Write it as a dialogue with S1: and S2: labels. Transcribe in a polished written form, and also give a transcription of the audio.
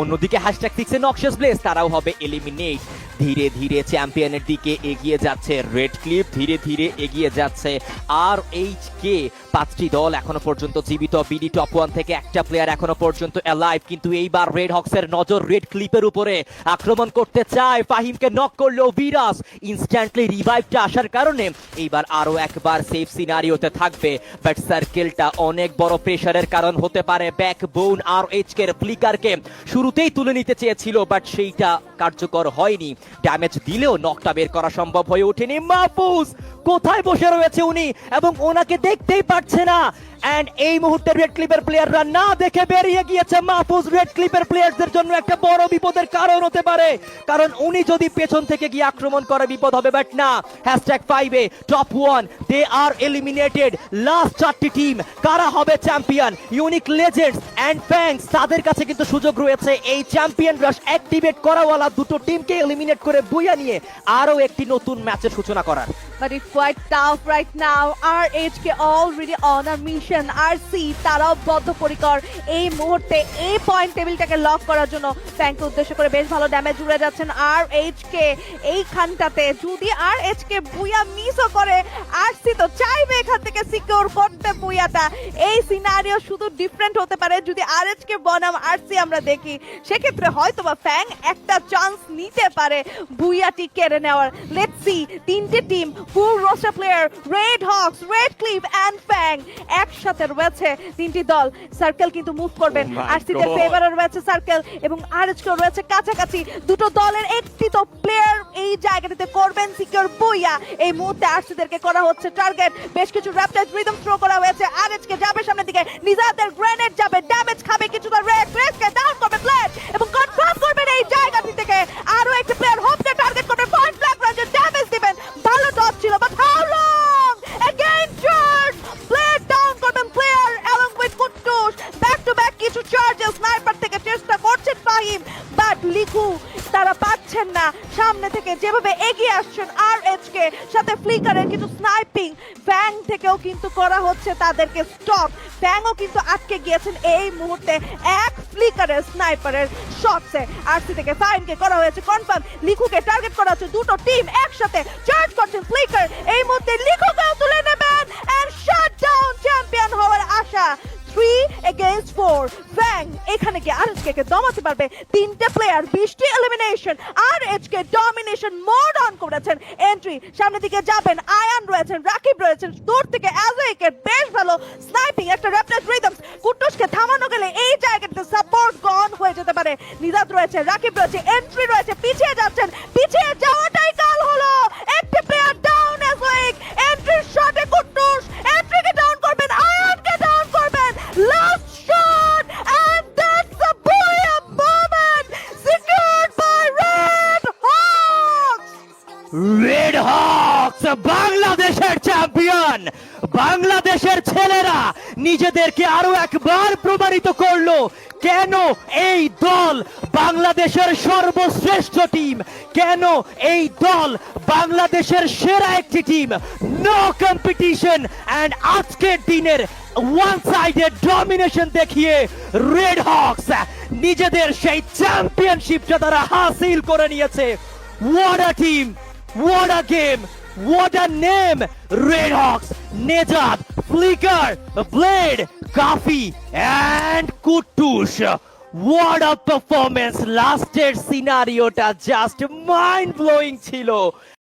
S1: অন্যদিকে হ্যাশট্যাগ 6 এ নকশাস ব্লেজ তারাও হবে এলিমিনেট। ধীরে ধীরে চ্যাম্পিয়নের দিকে এগিয়ে যাচ্ছে রেড ক্লিফ, ধীরে ধীরে এগিয়ে যাচ্ছে আর এইচ কে। 5টি দল এখনো পর্যন্ত জীবিত। বিডি টপ 1 থেকে একটা প্লেয়ার এখনো পর্যন্ত অ্যালাইভ, কিন্তু এইবার রেড হক্সের নজর রেড ক্লিপের উপরে। আক্রমণ করতে চায়, ফাহিমকে নক করলো ভিরাস। ইনস্ট্যান্টলি রিভাইভটা আসার কারণে এইবার আরো একবার সেফ সিনারিওতে থাকবে, বাট সার্কেলটা অনেক বড় প্রেসারের কারণ হতে পারে। ব্যাকবোন আর এইচ কে ফ্লিকারকে শুরুতেই তুলে নিতে চেয়েছিল, বাট সেইটা কার্যকর হয়নি। ড্যামেজ দিলেও নকটা বের করা সম্ভব হয়ে ওঠেনি। মাহফুজ কোথায় বসে রয়েছে উনি, এবং ওনাকে দেখতেই পাচ্ছে না। এন্ড এই মুহূর্তে রেড ক্লিপের প্লেয়াররা না দেখে বেরিয়ে গিয়েছে। মাহফুজ রেড ক্লিপের প্লেয়ারদের জন্য একটা বড় বিপদের কারণ হতে পারে, কারণ উনি যদি পেছন থেকে গিয়ে আক্রমণ করে বিপদ হবে, বাট না। হ্যাশট্যাগ 5 এ top 1 they are eliminated. Last 4টি টিম, কারা হবে champion? Unique Legends and Fangs, তাদের কাছে কিন্তু সুযোগ রয়েছে এই চ্যাম্পিয়ন রাশ অ্যাক্টিভেট করাওয়ালা দুটো টিমকে এলিমিনেট করে বুইয়া নিয়ে আরো একটি নতুন ম্যাচের সূচনা করার।
S2: But it's quite tough right now. RHK already on a mission. RC তারাও বদ্ধপরিকর এই মুহূর্তে এই পয়েন্ট টেবিলটাকে লক করার জন্য। ফ্যাংকে উদ্দেশ্য করে বেশ ভালো ড্যামেজ জুড়ে যাচ্ছেন RHK এইখানটাতে। যদি RHK বুয়া মিসও করে, RC তো চাইবে এখান থেকে সিকিউর করতে বুয়াটা। এই সিনারিও শুধু ডিফারেন্ট হতে পারে যদি RHK বনাম RC আমরা দেখি, সেক্ষেত্রে হয়তোবা ফ্যাং একটা চান্স নিতে পারে বুয়াটি কেড়ে নেওয়ার। লেটস সি, 3টে team full roster player, Red Hawks, Red Clip and Fang একসাথে রয়েছে। 3টি দল। সার্কেল কিন্তু মুভ করবেন। আরসি দের ফেভারে রয়েছে সার্কেল এবং আরএচকে রয়েছে কাছাকাছি। দুটো দলের একটি তো প্লেয়ার এই জায়গাটিতে করবেন সিকিউর বুইয়া। এই মুহূর্তে আরসি দেরকে করা হচ্ছে টার্গেট। বেশ কিছু র্যাপটাইজ রিদম থ্রো করা হয়েছে। আরএচকে যাবে সামনের দিকে, নিজাদের গ্রেনেড যাবে, ড্যামেজ খাবে কিছুটা। রেডকে ডাউন করবে প্লেয়ার এবং কনফার্ম করবেন এই জায়গাটি থেকে আরো একটা প্লেয়ার হোপকে টার্গেট করবে। পয়েন্ট ব্ল্যাঙ্ক রেঞ্জে ড্যামেজ দিবেন। ভালো ডট ছিল, but how long again charge player down করবেন প্লেয়ার along with কুট্টুস। ব্যাক টু ব্যাক কিছু চার্জেস স্নাইপার থেকে চেষ্টা করছেন ফাহিম, বাট লিখু তারা পাচ্ছেন না। সামনে থেকে যেভাবে এগিয়ে আসছেন আরএচকে, সাথে ফ্লিকারের কিছু স্নাইপিং ফ্যাং থেকেও কিন্তু করা হচ্ছে তাদেরকে স্টপ। ফ্যাংও কিন্তু আটকে গিয়েছেন এই মুহূর্তে এক ফ্লিকারের স্নাইপারের শটসে। আরসি থেকে ফাহিমকে করা হয়েছে কনফার্ম। লিখুকে টার্গেট করা হচ্ছে। দুটো টিম একসাথে চার্জ করছেন। ফ্লিকার এই মুহূর্তে লিখুকেও তুলে নেবেন এন্ড শাট ডাউন চ্যাম্পিয়ন হওয়ার আশা। 3 against 4 ফ্যাং এখানে কি আরএচকে কে দমাতে পারবে? 3টে প্লেয়ার, 20টি elimination. RHK domination mode on করেছেন। এন্ট্রি সামনের দিকে যাবেন। আয়ান রয়েছেন, রাকিব রয়েছেন, দূর থেকে অ্যাজেকের বেশ ভালো স্নাইপিং। একটা র্যাপটাইজ রিদমস কুট্টুসকে থামানো গেলে এই জায়গাতে সাপোর্ট গন হয়ে যেতে পারে। নিজাত রয়েছে, রাকিব রয়েছে, এন্ট্রি রয়েছে, পিছিয়ে যাচ্ছেন। পিছিয়ে যাওয়াটাই কাল হলো। একটা প্লেয়ার ডাউন অ্যাজেক। এন্ট্রির শটে কুট্টুস এন্ট্রিকে ডাউন করবেন, আয়ানকে ডাউন করবেন। Last shot and that's a booyah moment secured by Red Hawks.
S1: Red Hawks বাংলাদেশের চ্যাম্পিয়ন। বাংলাদেশের ছেলেরা নিজেদেরকে আরো একবার প্রমাণিত করলো কেন এই দল বাংলাদেশের সর্বশ্রেষ্ঠ টিম, কেন এই দল বাংলাদেশের সেরা একটি টিম। নো কম্পিটিশন এন্ড আজকের দিনের ওয়ান সাইডেড ডমিনেশন দেখিয়ে রেড হক্স নিজেদের সেই চ্যাম্পিয়নশিপটা তারা হাসিল করে নিয়েছে। What a team, what a game, what a name! Red Hawks, Nejad, Flicker, Blade, Kafi and Kuttush. What a performance! Last scenario ta just mind blowing chilo.